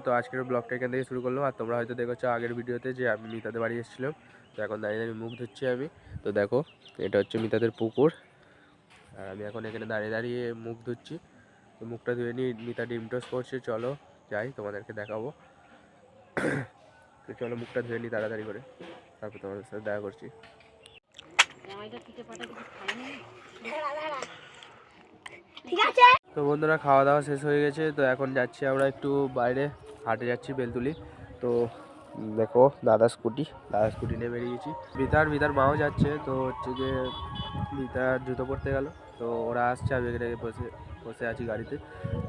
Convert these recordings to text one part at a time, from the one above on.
তো আজকের ব্লগটা এখান থেকে শুরু করলাম। আর তোমরা হয়তো দেখেছো আগের ভিডিওতে যে আমি মিতাদের বাড়ি এসেছিলাম। তো এখন দাঁড়িয়ে দাঁড়িয়ে মুখ ধুচ্ছি আমি। তো দেখো এটা হচ্ছে মিতাদের পুকুর, আর আমি এখন এখানে দাঁড়িয়ে দাঁড়িয়ে মুখ ধুচ্ছি। তো মুখটা ধুয়ে নিয়ে মিতা ডিম টোস্ট করছে, চলো যাই তোমাদেরকে দেখাবো। তো চলো মুখটা ধুয়ে নিই তাড়াতাড়ি করে, তারপর তোমাদের সাথে দেখা করছি। তো বন্ধুরা খাওয়া দাওয়া শেষ হয়ে গেছে। তো এখন যাচ্ছি আমরা একটু বাইরে হাটে যাচ্ছি বেলতুলি। তো দেখো দাদা স্কুটি নিয়ে বেরিয়েছি। মিতার মাও যাচ্ছে। তো হচ্ছে যে মিতার জুতো পরতে গেল, তো ওরা আসছে, আমি এখানে বসে আছি গাড়িতে।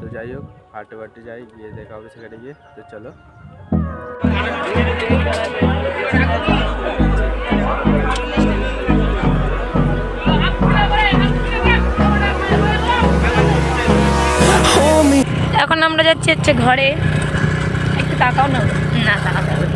তো যাই হোক হাটে যাই, গিয়ে দেখা হবে সেখানে গিয়ে। তো চলো। এখন আমরা যাচ্ছি হচ্ছে ঘরে। একটু তাকাও না, না তাকাতে হবে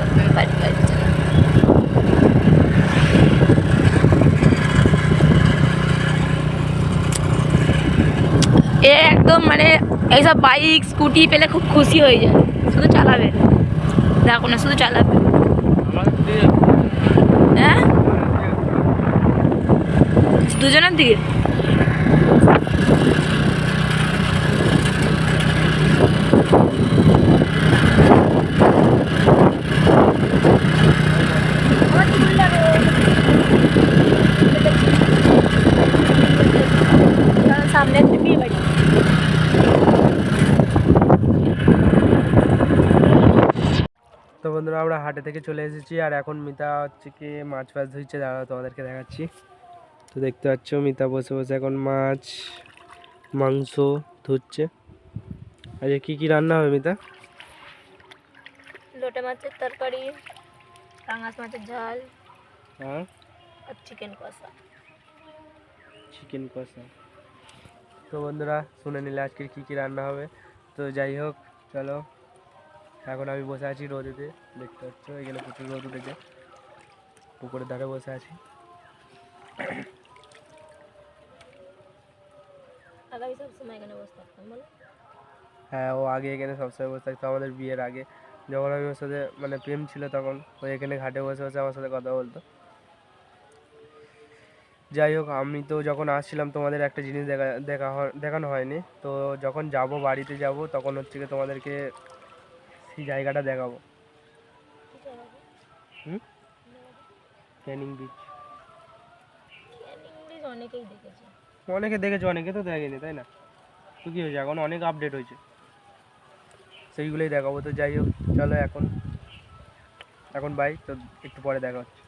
এ একদম মানে এইসব বাইক স্কুটি পেলে খুব খুশি হয়ে যায়, শুধু চালাবে, দেখো না শুধু চালাবে। হ্যাঁ দুজনের দিকে সামনে বিয়ে বাড়ি। তো বন্ধুরা আমরা হাটে থেকে চলে এসেছি, আর এখন মিতা হচ্ছে কি মাছ ধুচ্ছে, দাঁড়াও তোমাদেরকে দেখাচ্ছি। তো দেখতে পাচ্ছ মিতা বসে বসে এখন মাছ মাংস ধুচ্ছে। আজকে কি কি রান্না হবে মিতা? লোটে মাছের তরকারি, পাঙাশ মাছের ঝাল, আর চিকেন কষা। তো বন্ধুরা শুনে নিলে আজকের কি কি রান্না হবে। তো যাই হোক চলো, এখন আমি বসে আছি রোদেতে, দেখতে পাচ্ছ এখানে প্রচুর রোদ উঠেছে, পুকুরের ধারে বসে আছি। হ্যাঁ ও আগে এখানে সবসময় বসে থাকতো, আমাদের বিয়ের আগে যখন আমি ওর সাথে মানে প্রেম ছিল তখন ও এখানে ঘাটে বসে বসে আমার সাথে কথা বলতো। যাই হোক আমি তো যখন আসছিলাম তোমাদের একটা জিনিস দেখানো হয়নি। তো যখন যাব বাড়িতে যাব তখন হচ্ছে কি তোমাদেরকে সেই জায়গাটা দেখাবো। ক্যানিং বিচ অনেকে দেখেছে, অনেকে তো দেখেনি, তাই না? তো কী হয়েছে, এখন অনেক আপডেট হয়েছে, সেইগুলোই দেখাবো। তো যাই হোক চলো এখন বাই, তো একটু পরে দেখা হচ্ছে।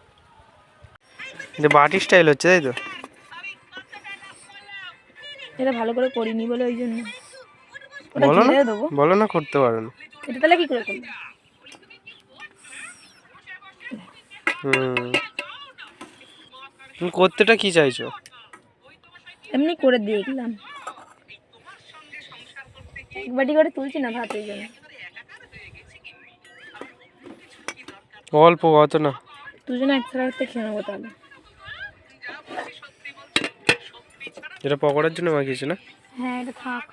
যে বাটি স্টাইল হচ্ছে তাই তো, এটা ভালো করে করিনি বলে ওই জন্য। বলো না করতে পারো না। এটা তাহলে কি করে করবে? তুমি করতেটা কি চাইছো? এমনি করে দিয়ে গেলাম, এক বাটি করে তুলছি না ভাত, ওই জন্য। অল্প অত না, দুজনে একসাথে খেয়ে নেবো তাহলে। এটা পকোড়ার জন্য মাখিয়েছে না? হ্যাঁ এটা থাক।